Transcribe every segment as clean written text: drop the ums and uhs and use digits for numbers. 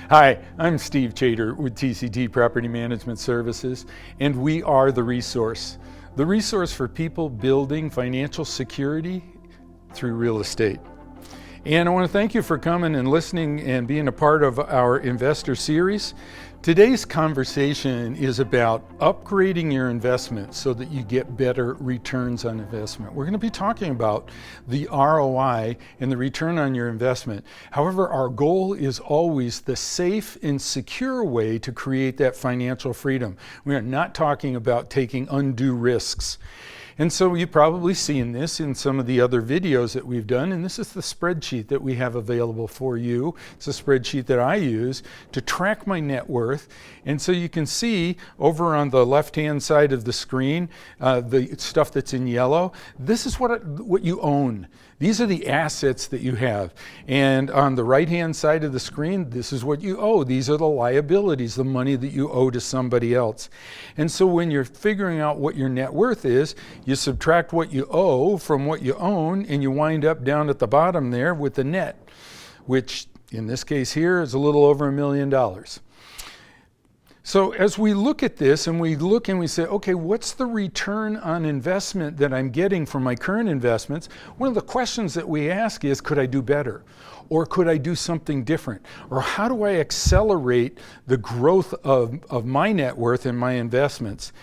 Hi, I'm Steve Chater with TCT Property Management Services, and we are the resource for people building financial security through real estate. And I want to thank you for coming and listening and being a part of our investor series. Today's conversation is about upgrading your investment so that you get better returns on investment. We're going to be talking about the ROI and the return on your investment. However, our goal is always the safe and secure way to create that financial freedom. We are not talking about taking undue risks. And so you've probably seen this in some of the other videos that we've done, and this is the spreadsheet that we have available for you. It's a spreadsheet that I use to track my net worth. And so you can see over on the left-hand side of the screen, the stuff that's in yellow. This is what you own. These are the assets that you have. And on the right-hand side of the screen, this is what you owe. These are the liabilities, the money that you owe to somebody else. And so when you're figuring out what your net worth is, you subtract what you owe from what you own, and you wind up down at the bottom there with the net, which in this case here is a little over $1 million. So as we look at this and we look and we say, okay, what's the return on investment that I'm getting from my current investments? One of the questions that we ask is, could I do better? Or could I do something different? Or how do I accelerate the growth of my net worth and my investments?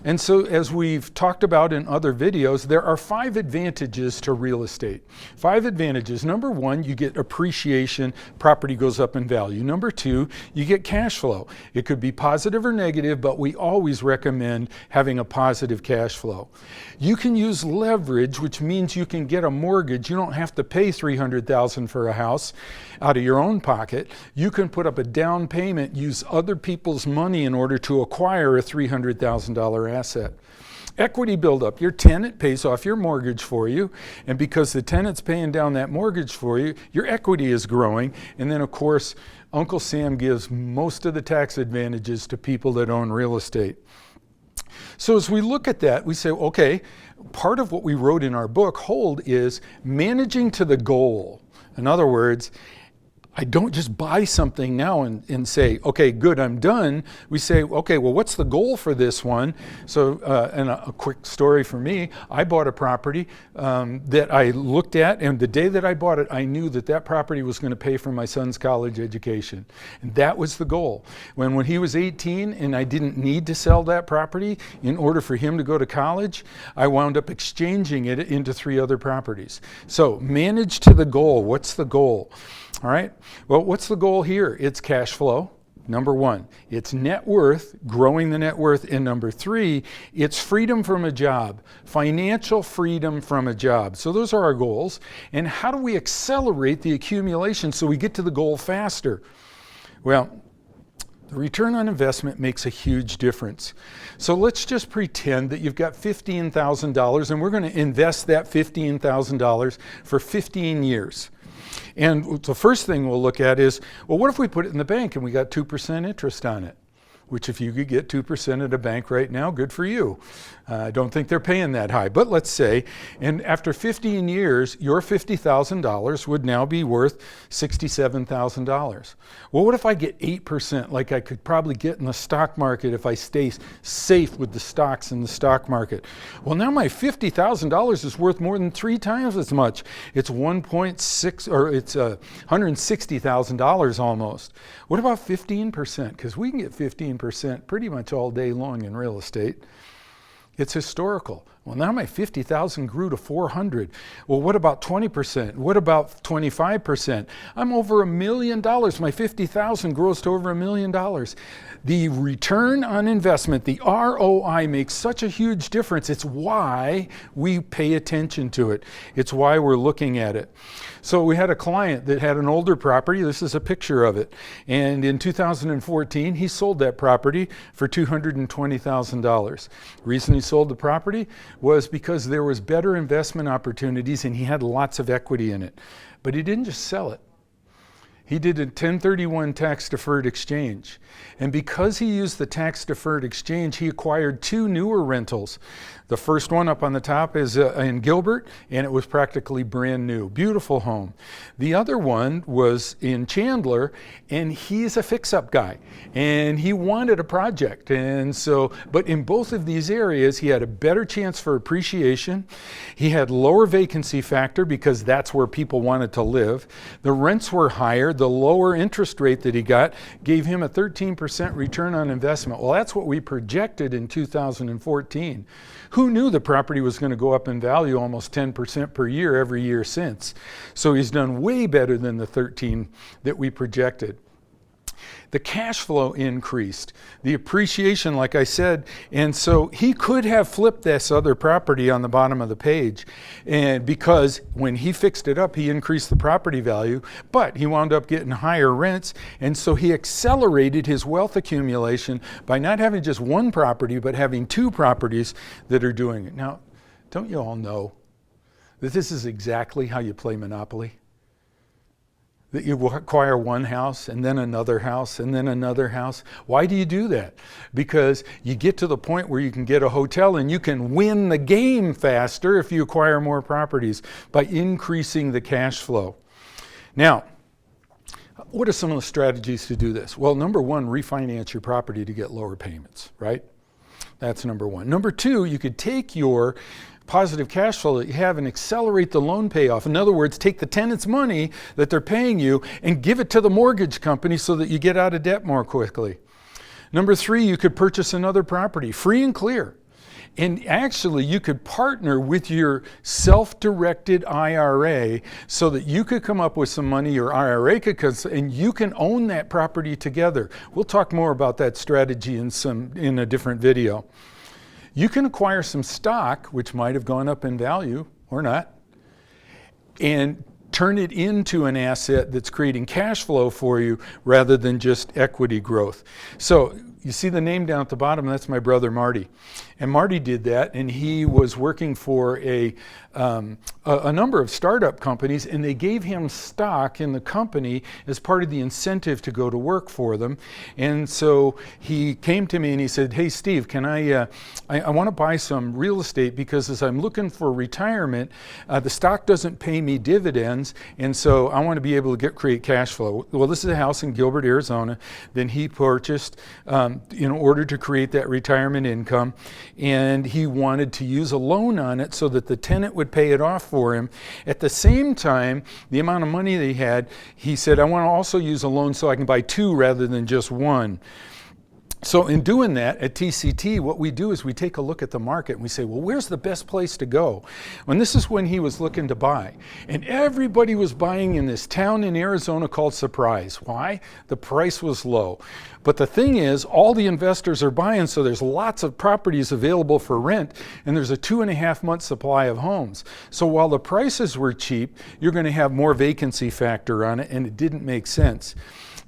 And so as we've talked about in other videos, there are 5 advantages to real estate. 5 advantages. Number 1, you get appreciation, property goes up in value. Number 2, you get cash flow. It could be positive or negative, but we always recommend having a positive cash flow. You can use leverage, which means you can get a mortgage. You don't have to pay $300,000 for a house out of your own pocket. You can put up a down payment, use other people's money in order to acquire a $300,000 asset. Equity buildup. Your tenant pays off your mortgage for you, and because the tenant's paying down that mortgage for you, your equity is growing. And then of course, Uncle Sam gives most of the tax advantages to people that own real estate. So as we look at that, we say, okay, part of what we wrote in our book, Hold, is managing to the goal. In other words, I don't just buy something now and say, okay, good, I'm done. We say, okay, well, what's the goal for this one? So, and a quick story for me, I bought a property that I looked at, and the day that I bought it, I knew that that property was going to pay for my son's college education. And that was the goal. When he was 18 and I didn't need to sell that property in order for him to go to college, I wound up exchanging it into 3 other properties. So manage to the goal. What's the goal? All right. Well, what's the goal here? It's cash flow, number 1. It's net worth, growing the net worth. And number 3, it's freedom from a job, financial freedom from a job. So those are our goals. And how do we accelerate the accumulation so we get to the goal faster? Well, the return on investment makes a huge difference. So let's just pretend that you've got $15,000 and we're going to invest that $15,000 for 15 years. And the first thing we'll look at is, well, what if we put it in the bank and we got 2% interest on it? Which if you could get 2% at a bank right now, good for you. I don't think they're paying that high, but let's say, and after 15 years, your $50,000 would now be worth $67,000. Well, what if I get 8%, like I could probably get in the stock market if I stay safe with the stocks in the stock market? Well, now my $50,000 is worth more than 3 times as much. It's 1.6, or it's $160,000 almost. What about 15%? Because we can get 15% pretty much all day long in real estate. It's historical. Well, now my 50,000 grew to 400. Well, what about 20%? What about 25%? I'm over $1 million. My 50,000 grows to over $1 million. The return on investment, the ROI, makes such a huge difference. It's why we pay attention to it. It's why we're looking at it. So we had a client that had an older property. This is a picture of it. And in 2014, he sold that property for $220,000. The reason he sold the property was because there was better investment opportunities and he had lots of equity in it. But he didn't just sell it. He did a 1031 tax-deferred exchange. And because he used the tax-deferred exchange, he acquired 2 newer rentals. The first one up on the top is in Gilbert, and it was practically brand new. Beautiful home. The other one was in Chandler, and he's a fix-up guy. And he wanted a project. And so, but in both of these areas, he had a better chance for appreciation. He had lower vacancy factor because that's where people wanted to live. The rents were higher. The lower interest rate that he got gave him a 13% return on investment. Well, that's what we projected in 2014. Who knew the property was going to go up in value almost 10% per year every year since? So he's done way better than the 13 that we projected. The cash flow increased, the appreciation, like I said, and so he could have flipped this other property on the bottom of the page, and because when he fixed it up, he increased the property value, but he wound up getting higher rents, and so he accelerated his wealth accumulation by not having just one property, but having 2 properties that are doing it. Now, don't you all know that this is exactly how you play Monopoly? That you acquire one house and then another house and then another house. Why do you do that? Because you get to the point where you can get a hotel and you can win the game faster if you acquire more properties by increasing the cash flow. Now, what are some of the strategies to do this? Well, number 1, refinance your property to get lower payments, right? That's number 1. Number 2, you could take your positive cash flow that you have and accelerate the loan payoff. In other words, take the tenant's money that they're paying you and give it to the mortgage company so that you get out of debt more quickly. Number 3, you could purchase another property, free and clear. And actually, you could partner with your self-directed IRA so that you could come up with some money, your IRA could come, and you can own that property together. We'll talk more about that strategy in a different video. You can acquire some stock, which might have gone up in value or not, and turn it into an asset that's creating cash flow for you rather than just equity growth. So you see the name down at the bottom, that's my brother Marty. And Marty did that, and he was working for a number of startup companies, and they gave him stock in the company as part of the incentive to go to work for them. And so he came to me and he said, "Hey Steve, can I want to buy some real estate because as I'm looking for retirement, the stock doesn't pay me dividends, and so I want to be able to create cash flow." Well, this is a house in Gilbert, Arizona. Then he purchased in order to create that retirement income, and he wanted to use a loan on it so that the tenant would pay it off for him. At the same time, the amount of money that he had, he said, "I want to also use a loan so I can buy 2 rather than just 1. So in doing that at TCT, what we do is we take a look at the market and we say, well, where's the best place to go? And this is when he was looking to buy. And everybody was buying in this town in Arizona called Surprise. Why? The price was low. But the thing is, all the investors are buying, so there's lots of properties available for rent, and there's a 2.5-month supply of homes. So while the prices were cheap, you're going to have more vacancy factor on it, and it didn't make sense.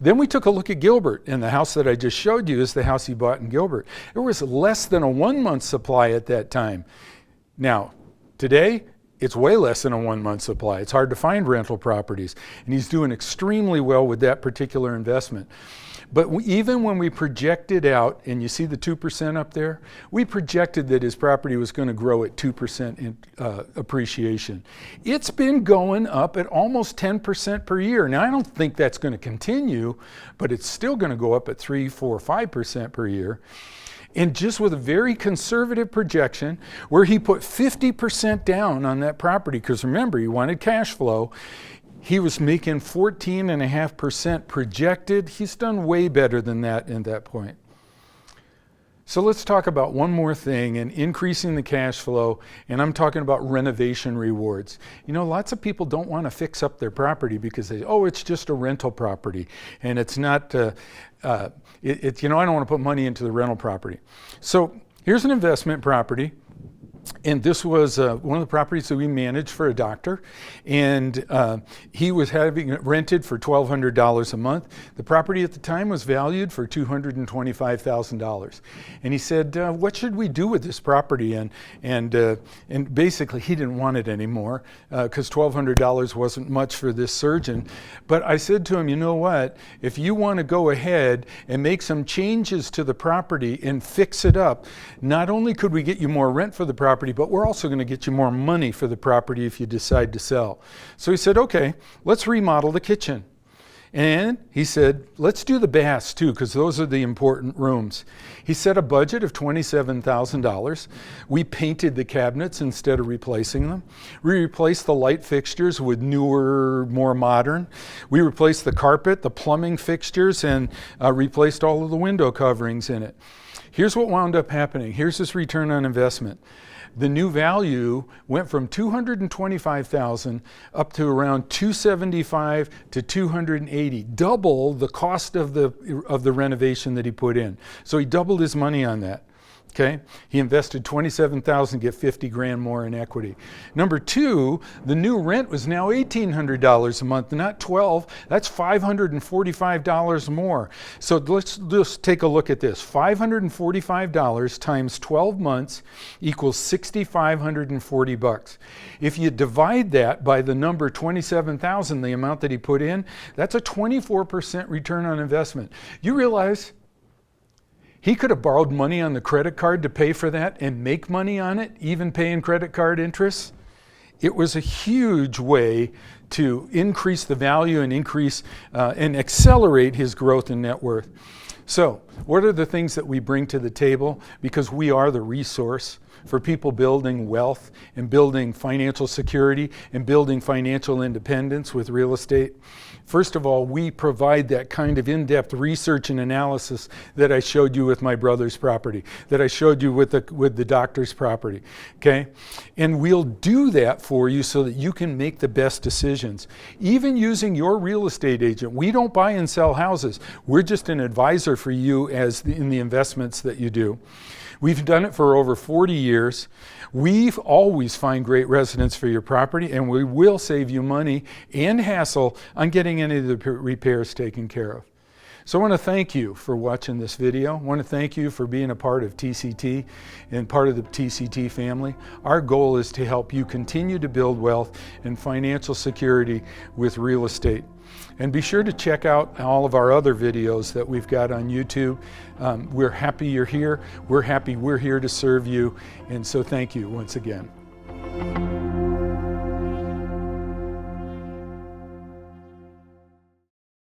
Then we took a look at Gilbert, and the house that I just showed you is the house he bought in Gilbert. There was less than a 1-month supply at that time. Now, today, it's way less than a 1-month supply. It's hard to find rental properties, and he's doing extremely well with that particular investment. But even when we projected out, and you see the 2% up there, we projected that his property was going to grow at 2% in appreciation. It's been going up at almost 10% per year. Now, I don't think that's going to continue, but it's still going to go up at 3, 4, 5% per year. And just with a very conservative projection where he put 50% down on that property, because remember, he wanted cash flow, he was making 14.5% projected. He's done way better than that at that point. So let's talk about one more thing, and increasing the cash flow, and I'm talking about renovation rewards. You know, lots of people don't want to fix up their property because they, oh, it's just a rental property, and it's not, you know, I don't want to put money into the rental property. So here's an investment property. And this was one of the properties that we managed for a doctor, and he was having it rented for $1,200 a month. The property at the time was valued for $225,000, and he said, "What should we do with this property?" And basically, he didn't want it anymore because $1,200 wasn't much for this surgeon. But I said to him, "You know what? If you want to go ahead and make some changes to the property and fix it up, not only could we get you more rent for the property, but we're also going to get you more money for the property if you decide to sell." So he said, "Okay, let's remodel the kitchen." And he said, "Let's do the baths too, because those are the important rooms." He set a budget of $27,000. We painted the cabinets instead of replacing them. We replaced the light fixtures with newer, more modern. We replaced the carpet, the plumbing fixtures, and replaced all of the window coverings in it. Here's what wound up happening. Here's this return on investment. The new value went from $225,000 up to around $275 to $280, double the cost of the renovation that he put in. So he doubled his money on that. Okay, he invested $27,000, get 50 grand more in equity. Number two, the new rent was now $1,800 a month, not $1,200. That's $545 more. So let's just take a look at this. $545 times 12 months equals $6,540. If you divide that by the number 27,000, the amount that he put in, that's a 24% return on investment. You realize he could have borrowed money on the credit card to pay for that and make money on it, even paying credit card interest. It was a huge way to increase the value and increase and accelerate his growth in net worth. So, what are the things that we bring to the table? Because we are the resource for people building wealth and building financial security and building financial independence with real estate. First of all, we provide that kind of in-depth research and analysis that I showed you with my brother's property, that I showed you with the doctor's property, okay? And we'll do that for you so that you can make the best decisions. Even using your real estate agent, we don't buy and sell houses. We're just an advisor for you in the investments that you do. We've done it for over 40 years. We've always find great residents for your property, and we will save you money and hassle on getting any of the repairs taken care of. So I want to thank you for watching this video. I want to thank you for being a part of TCT and part of the TCT family. Our goal is to help you continue to build wealth and financial security with real estate. And be sure to check out all of our other videos that we've got on YouTube. We're happy you're here. We're happy we're here to serve you. And so thank you once again.